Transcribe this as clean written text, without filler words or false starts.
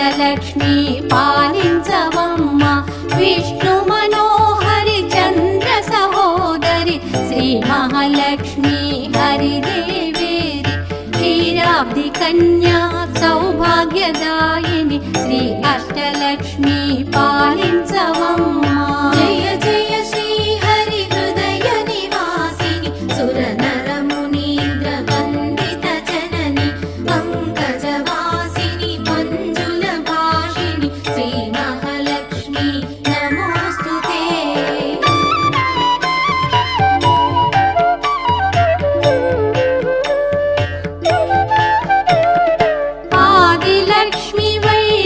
అష్టలక్ష్మి పాలించవమ్మ విష్ణు మనోహరి చంద్ర సహోదరి శ్రీ మహాలక్ష్మి హరిదేవేరి క్షీరాబ్ది కన్యా సౌభాగ్యదాయిని